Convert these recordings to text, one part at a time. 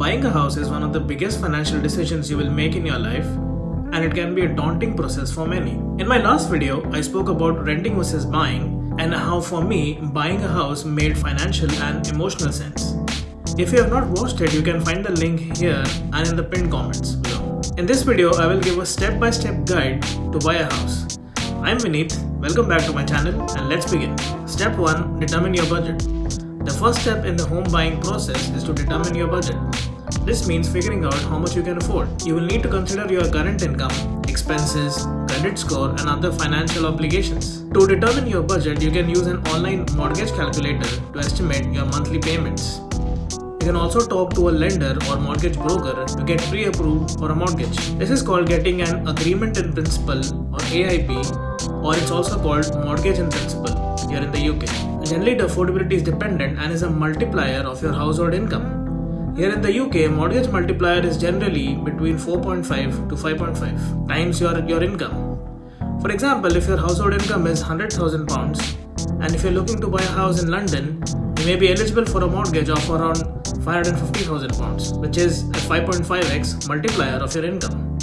Buying a house is one of the biggest financial decisions you will make in your life, and it can be a daunting process for many. In my last video, I spoke about renting versus buying and how for me, buying a house made financial and emotional sense. If you have not watched it, you can find the link here and in the pinned comments below. In this video, I will give a step-by-step guide to buy a house. I'm Vineet, welcome back to my channel and let's begin. Step 1. Determine your budget. The first step in the home buying process is to determine your budget. This means figuring out how much you can afford. You will need to consider your current income, expenses, credit score and other financial obligations. To determine your budget, you can use an online mortgage calculator to estimate your monthly payments. You can also talk to a lender or mortgage broker to get pre-approved for a mortgage. This is called getting an agreement in principle or AIP, or it's also called mortgage in principle here in the UK. Generally, the affordability is dependent and is a multiplier of your household income. Here in the UK, mortgage multiplier is generally between 4.5 to 5.5 times your income. For example, if your household income is £100,000 and if you're looking to buy a house in London, you may be eligible for a mortgage of around £550,000, which is a 5.5x multiplier of your income.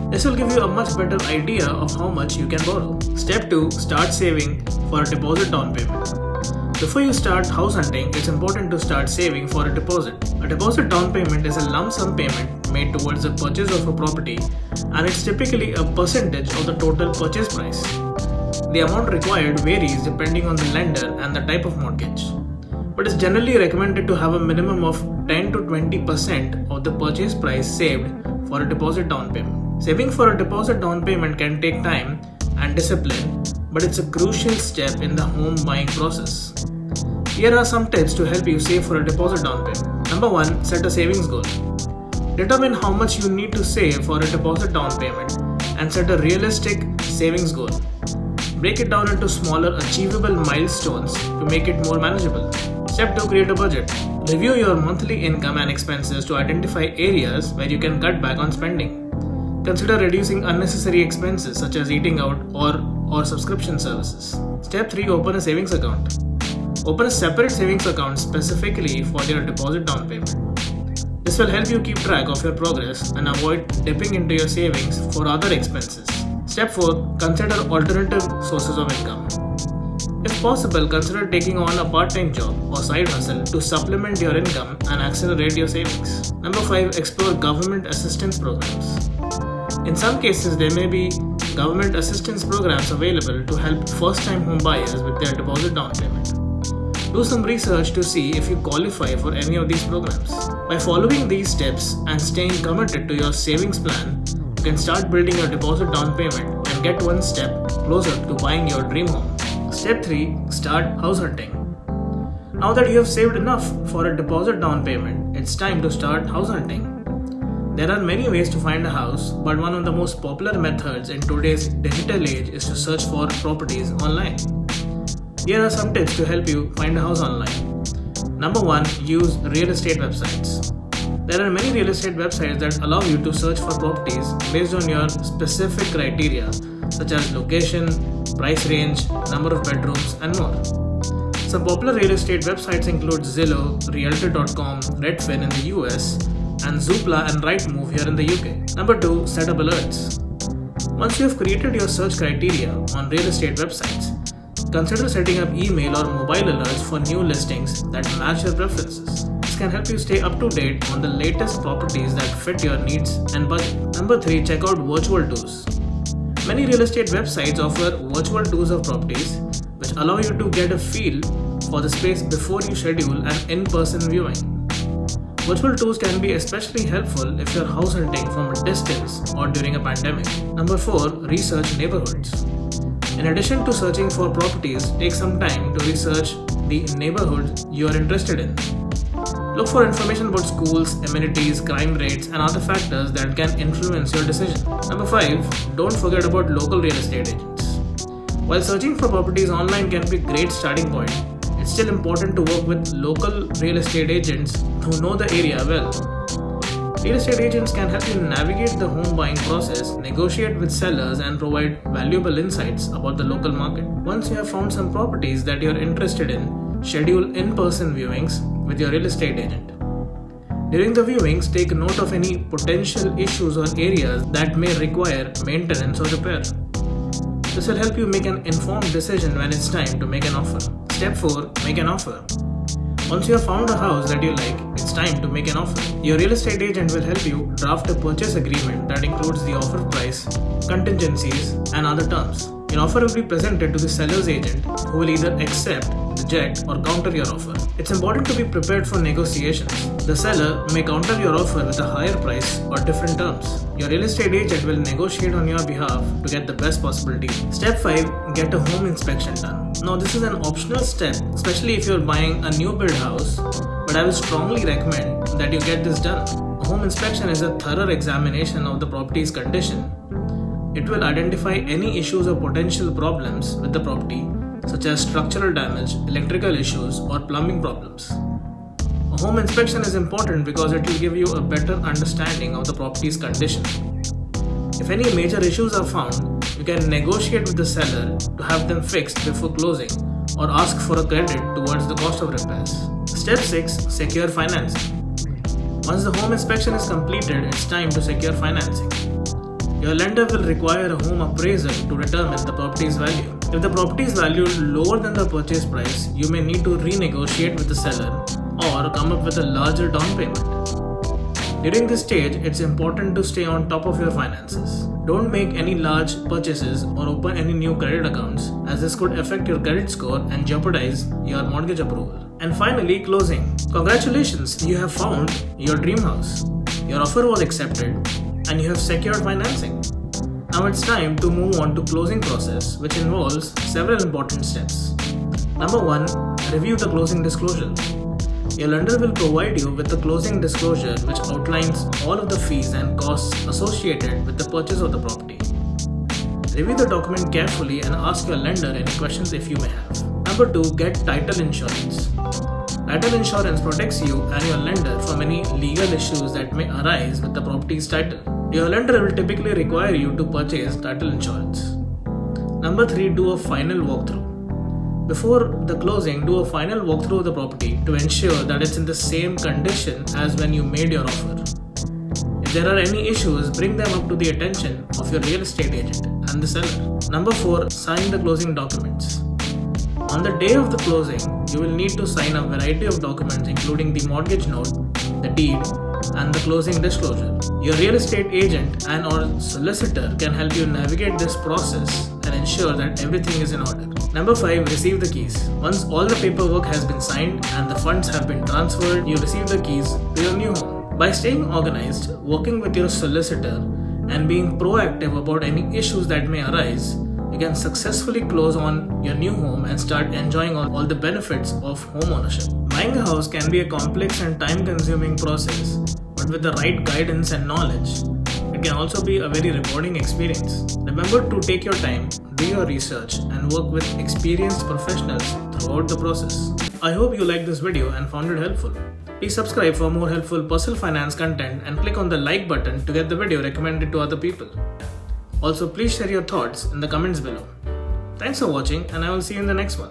This will give you a much better idea of how much you can borrow. Step 2. Start saving for a deposit down payment. Before you start house hunting, it's important to start saving for a deposit. A deposit down payment is a lump sum payment made towards the purchase of a property, and it's typically a percentage of the total purchase price. The amount required varies depending on the lender and the type of mortgage, but it's generally recommended to have a minimum of 10 to 20% of the purchase price saved for a deposit down payment. Saving for a deposit down payment can take time and discipline, but it's a crucial step in the home buying process. Here are some tips to help you save for a deposit down payment. Number 1. Set a savings goal. Determine how much you need to save for a deposit down payment and set a realistic savings goal. Break it down into smaller achievable milestones to make it more manageable. Step 2. Create a budget. Review your monthly income and expenses to identify areas where you can cut back on spending. Consider reducing unnecessary expenses such as eating out or subscription services. Step 3. Open a savings account. Open a separate savings account specifically for your deposit down payment. This will help you keep track of your progress and avoid dipping into your savings for other expenses. Step 4. Consider alternative sources of income. If possible, consider taking on a part-time job or side hustle to supplement your income and accelerate your savings. Number 5. Explore government assistance programs. In some cases, there may be government assistance programs available to help first-time home buyers with their deposit down payment. Do some research to see if you qualify for any of these programs. By following these steps and staying committed to your savings plan, you can start building your deposit down payment and get one step closer to buying your dream home. Step 3. Start house hunting. Now that you have saved enough for a deposit down payment, it's time to start house hunting. There are many ways to find a house, but one of the most popular methods in today's digital age is to search for properties online. Here are some tips to help you find a house online. Number 1. Use real estate websites. There are many real estate websites that allow you to search for properties based on your specific criteria such as location, price range, number of bedrooms, and more. Some popular real estate websites include Zillow, Realtor.com, Redfin in the US, and Zoopla and Rightmove here in the UK. Number 2. Set up alerts. Once you have created your search criteria on real estate websites, consider setting up email or mobile alerts for new listings that match your preferences. This can help you stay up to date on the latest properties that fit your needs and budget. Number 3. Check out virtual tours. Many real estate websites offer virtual tours of properties, which allow you to get a feel for the space before you schedule an in-person viewing. Virtual tours can be especially helpful if you're house hunting from a distance or during a pandemic. Number 4. Research neighborhoods. In addition to searching for properties, take some time to research the neighborhood you are interested in. Look for information about schools, amenities, crime rates, and other factors that can influence your decision. Number 5. Don't forget about local real estate agents. While searching for properties online can be a great starting point, it's still important to work with local real estate agents who know the area well. Real estate agents can help you navigate the home buying process, negotiate with sellers, and provide valuable insights about the local market. Once you have found some properties that you're interested in, schedule in-person viewings with your real estate agent. During the viewings, take note of any potential issues or areas that may require maintenance or repair. This will help you make an informed decision when it's time to make an offer. Step 4. Make an offer. Once you have found a house that you like, it's time to make an offer. Your real estate agent will help you draft a purchase agreement that includes the offer price, contingencies, and other terms. Your offer will be presented to the seller's agent, who will either accept, reject, or counter your offer. It's important to be prepared for negotiations. The seller may counter your offer with a higher price or different terms. Your real estate agent will negotiate on your behalf to get the best possible deal. Step 5. Get a home inspection done. Now, this is an optional step, especially if you're buying a new build house, but I will strongly recommend that you get this done. A home inspection is a thorough examination of the property's condition. It will identify any issues or potential problems with the property, such as structural damage, electrical issues, or plumbing problems. A home inspection is important because it will give you a better understanding of the property's condition. If any major issues are found, you can negotiate with the seller to have them fixed before closing or ask for a credit towards the cost of repairs. Step 6. Secure financing. Once the home inspection is completed, it's time to secure financing. Your lender will require a home appraisal to determine the property's value. If the property is valued lower than the purchase price, you may need to renegotiate with the seller or come up with a larger down payment. During this stage, it's important to stay on top of your finances. Don't make any large purchases or open any new credit accounts, as this could affect your credit score and jeopardize your mortgage approval. And finally, closing. Congratulations, you have found your dream house. Your offer was accepted and you have secured financing. Now it's time to move on to closing process, which involves several important steps. Number 1. Review the closing disclosure. Your lender will provide you with the closing disclosure, which outlines all of the fees and costs associated with the purchase of the property. Review the document carefully and ask your lender any questions if you may have. Number 2. Get title insurance. Title insurance protects you and your lender from any legal issues that may arise with the property's title. Your lender will typically require you to purchase title insurance. Number 3. Do a final walkthrough. Before the closing, do a final walkthrough of the property to ensure that it's in the same condition as when you made your offer. If there are any issues, bring them up to the attention of your real estate agent and the seller. Number 4. Sign the closing documents. On the day of the closing, you will need to sign a variety of documents including the mortgage note, the deed, and the closing disclosure. Your real estate agent and or solicitor can help you navigate this process and ensure that everything is in order. Number 5. Receive the keys. Once all the paperwork has been signed and the funds have been transferred, you receive the keys to your new home. By staying organized, working with your solicitor, and being proactive about any issues that may arise, you can successfully close on your new home and start enjoying all the benefits of home ownership. Buying a house can be a complex and time-consuming process, but with the right guidance and knowledge, it can also be a very rewarding experience. Remember to take your time, do your research, and work with experienced professionals throughout the process. I hope you liked this video and found it helpful. Please subscribe for more helpful personal finance content and click on the like button to get the video recommended to other people. Also, please share your thoughts in the comments below. Thanks for watching, and I will see you in the next one.